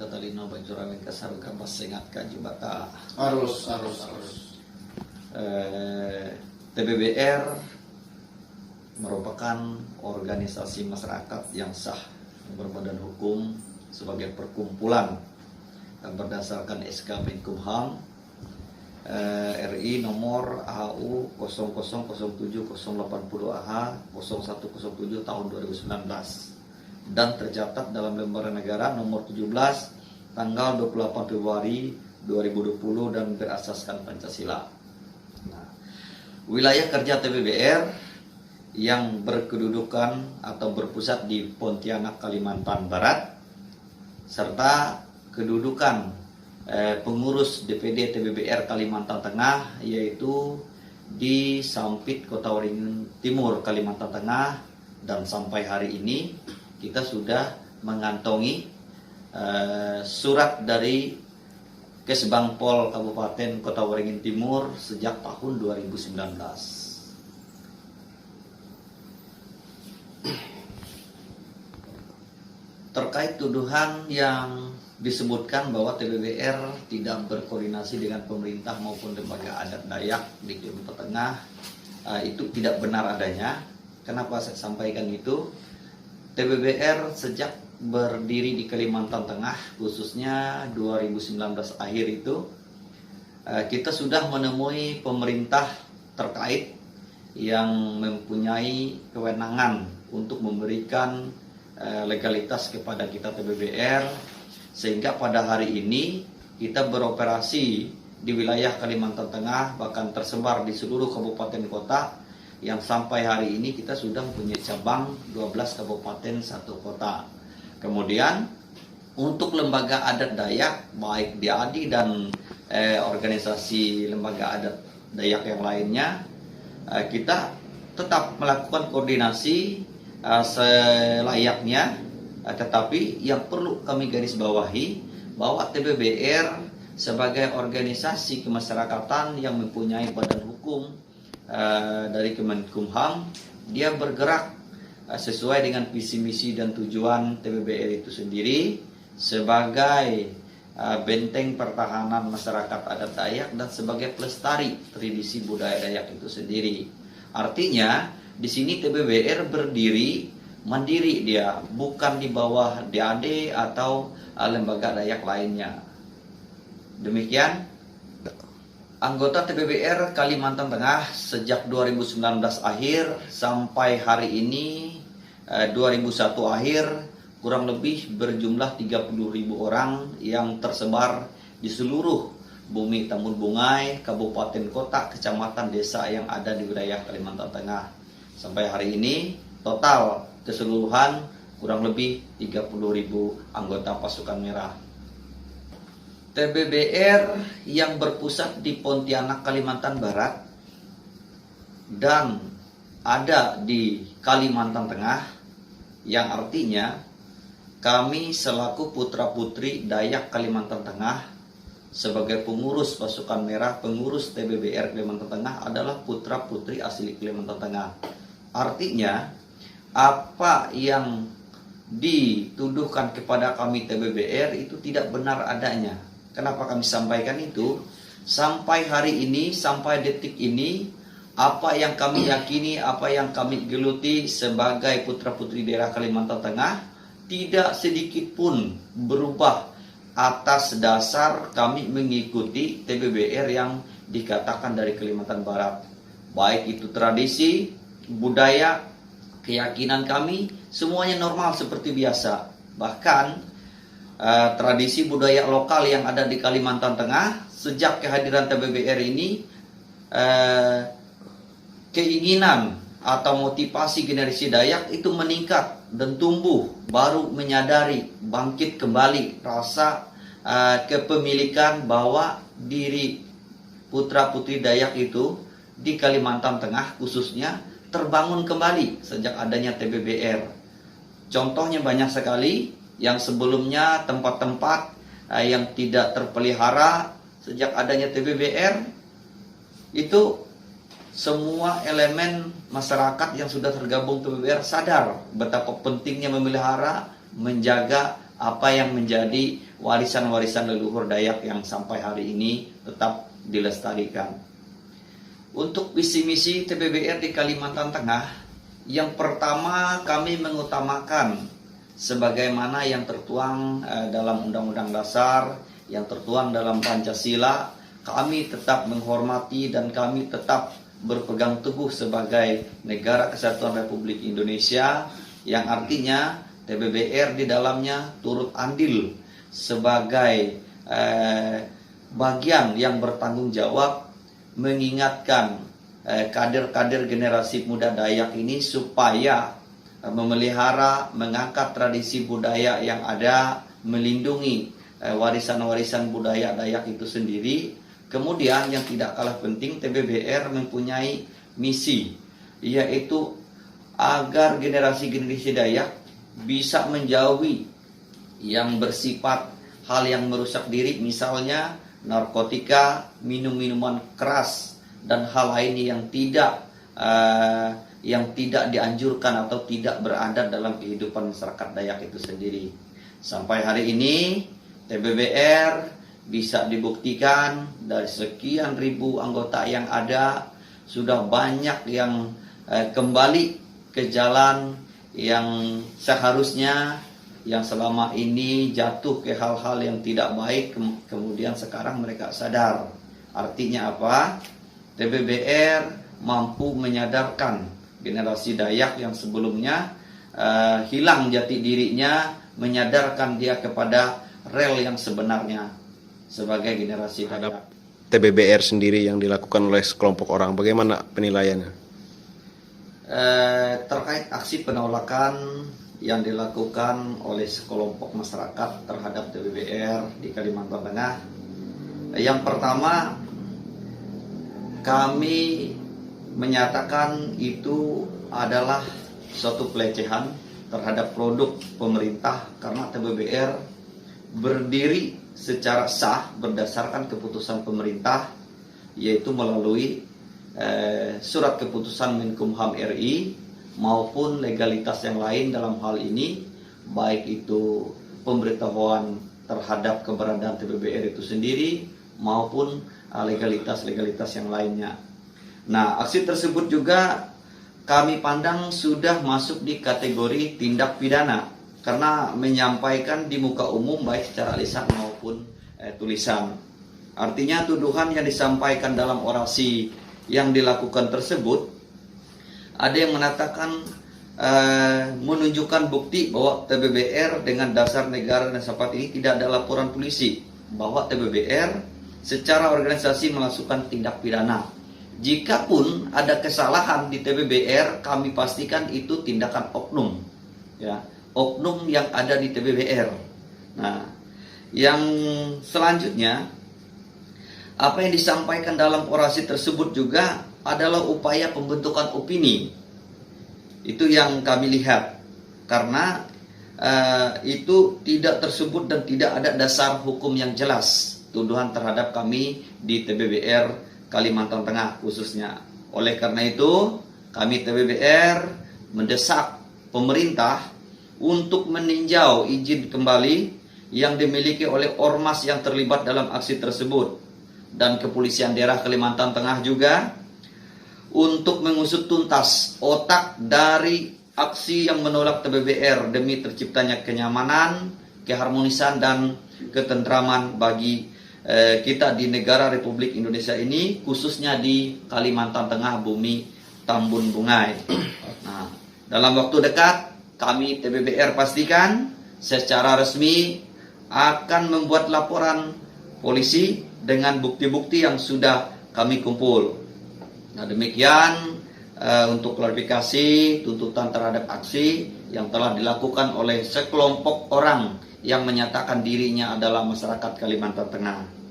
Katalino Bajuramin Kasar Gabas Sengat Kaji Bata Harus. TBBR merupakan organisasi masyarakat yang sah berbadan hukum sebagai perkumpulan berdasarkan SK Menkumham RI nomor AHU 0007-080 AH 0107 tahun 2019 dan tercatat dalam lembaran negara nomor 17 tanggal 28 Februari 2020 dan berasaskan Pancasila. Nah, wilayah kerja TBBR yang berkedudukan atau berpusat di Pontianak, Kalimantan Barat, serta kedudukan pengurus DPD TBBR Kalimantan Tengah yaitu di Sampit, Kota Waringin Timur, Kalimantan Tengah, dan sampai hari ini kita sudah mengantongi surat dari Kesbangpol Kabupaten Kota Waringin Timur sejak tahun 2019. Terkait tuduhan yang disebutkan bahwa TBBR tidak berkoordinasi dengan pemerintah maupun lembaga adat Dayak di Kalimantan Tengah, itu tidak benar adanya. Kenapa saya sampaikan itu? TBBR sejak berdiri di Kalimantan Tengah, khususnya 2019 akhir itu, kita sudah menemui pemerintah terkait yang mempunyai kewenangan untuk memberikan legalitas kepada kita TBBR, sehingga pada hari ini kita beroperasi di wilayah Kalimantan Tengah, bahkan tersebar di seluruh kabupaten kota, yang sampai hari ini kita sudah mempunyai cabang 12 kabupaten 1 kota. Kemudian untuk lembaga adat Dayak baik DIADI dan organisasi lembaga adat Dayak yang lainnya, kita tetap melakukan koordinasi selayaknya, tetapi yang perlu kami garis bawahi bahwa TBBR sebagai organisasi kemasyarakatan yang mempunyai badan hukum dari Kemenkumham, dia bergerak sesuai dengan visi misi dan tujuan TBBR itu sendiri sebagai benteng pertahanan masyarakat adat Dayak dan sebagai pelestari tradisi budaya Dayak itu sendiri. Artinya di sini TBBR berdiri mandiri, dia bukan di bawah DAD atau lembaga Dayak lainnya. Demikian anggota TBBR Kalimantan Tengah sejak 2019 akhir sampai hari ini 2001 akhir kurang lebih berjumlah 30.000 orang yang tersebar di seluruh bumi Tambun Bungai, kabupaten kota, kecamatan, desa yang ada di wilayah Kalimantan Tengah. Sampai hari ini total keseluruhan kurang lebih 30.000 anggota pasukan merah. TBBR yang berpusat di Pontianak, Kalimantan Barat dan ada di Kalimantan Tengah, yang artinya kami selaku putra-putri Dayak Kalimantan Tengah sebagai pengurus pasukan merah, pengurus TBBR Kalimantan Tengah adalah putra-putri asli Kalimantan Tengah. Artinya apa yang dituduhkan kepada kami TBBR itu tidak benar adanya. Kenapa kami sampaikan itu? Sampai hari ini, sampai detik ini, apa yang kami yakini, apa yang kami geluti sebagai putra-putri daerah Kalimantan Tengah tidak sedikit pun berubah atas dasar kami mengikuti TBBR yang dikatakan dari Kalimantan Barat. Baik itu tradisi, budaya, keyakinan kami, semuanya normal seperti biasa. Bahkan tradisi budaya lokal yang ada di Kalimantan Tengah sejak kehadiran TBBR ini, keinginan atau motivasi generasi Dayak itu meningkat dan tumbuh, baru menyadari, bangkit kembali rasa kepemilikan bahwa diri putra-putri Dayak itu di Kalimantan Tengah khususnya terbangun kembali sejak adanya TBBR. Contohnya banyak sekali, yang sebelumnya tempat-tempat yang tidak terpelihara sejak adanya TBBR itu semua elemen masyarakat yang sudah tergabung TBBR sadar betapa pentingnya memelihara, menjaga apa yang menjadi warisan-warisan leluhur Dayak yang sampai hari ini tetap dilestarikan. Untuk visi misi TBBR di Kalimantan Tengah, yang pertama kami mengutamakan sebagaimana yang tertuang dalam Undang-Undang Dasar, yang tertuang dalam Pancasila, kami tetap menghormati dan kami tetap berpegang teguh sebagai Negara Kesatuan Republik Indonesia, yang artinya TBBR di dalamnya turut andil sebagai bagian yang bertanggung jawab mengingatkan kader-kader generasi muda Dayak ini supaya memelihara, mengangkat tradisi budaya yang ada, melindungi warisan-warisan budaya Dayak itu sendiri. Kemudian yang tidak kalah penting, TBBR mempunyai misi, yaitu agar generasi-generasi Dayak bisa menjauhi yang bersifat hal yang merusak diri, misalnya narkotika, minum-minuman keras, dan hal lain yang tidak dianjurkan atau tidak berada dalam kehidupan masyarakat Dayak itu sendiri. Sampai hari ini TBBR bisa dibuktikan dari sekian ribu anggota yang ada, sudah banyak yang kembali ke jalan yang seharusnya, yang selama ini jatuh ke hal-hal yang tidak baik, kemudian sekarang mereka sadar. Artinya apa? TBBR mampu menyadarkan generasi Dayak yang sebelumnya hilang jati dirinya, menyadarkan dia kepada rel yang sebenarnya sebagai generasi Dayak. TBBR sendiri yang dilakukan oleh sekelompok orang, bagaimana penilaiannya? Terkait aksi penolakan yang dilakukan oleh sekelompok masyarakat terhadap TBBR di Kalimantan Tengah, yang pertama kami menyatakan itu adalah suatu pelecehan terhadap produk pemerintah, karena TBBR berdiri secara sah berdasarkan keputusan pemerintah, yaitu melalui surat keputusan Menkumham RI maupun legalitas yang lain dalam hal ini, baik itu pemberitahuan terhadap keberadaan TBBR itu sendiri maupun legalitas-legalitas yang lainnya. Nah, aksi tersebut juga kami pandang sudah masuk di kategori tindak pidana karena menyampaikan di muka umum baik secara lisan maupun tulisan. Artinya tuduhan yang disampaikan dalam orasi yang dilakukan tersebut, ada yang mengatakan menunjukkan bukti bahwa TBBR dengan dasar negara dan sahabat ini tidak ada laporan polisi bahwa TBBR secara organisasi melakukan tindak pidana. Jikapun ada kesalahan di TBBR, kami pastikan itu tindakan oknum, ya, oknum yang ada di TBBR. Nah, yang selanjutnya, apa yang disampaikan dalam orasi tersebut juga adalah upaya pembentukan opini. Itu yang kami lihat, karena itu tidak tersebut dan tidak ada dasar hukum yang jelas tuduhan terhadap kami di TBBR Kalimantan Tengah khususnya. Oleh karena itu, kami TBBR mendesak pemerintah untuk meninjau izin kembali yang dimiliki oleh ormas yang terlibat dalam aksi tersebut, dan Kepolisian Daerah Kalimantan Tengah juga untuk mengusut tuntas otak dari aksi yang menolak TBBR demi terciptanya kenyamanan, keharmonisan, dan ketentraman bagi kita di negara Republik Indonesia ini, khususnya di Kalimantan Tengah, bumi Tambun Bungai. Nah, dalam waktu dekat kami TBBR pastikan secara resmi akan membuat laporan polisi dengan bukti-bukti yang sudah kami kumpul. Nah, demikian untuk klarifikasi tuntutan terhadap aksi yang telah dilakukan oleh sekelompok orang yang menyatakan dirinya adalah masyarakat Kalimantan Tengah.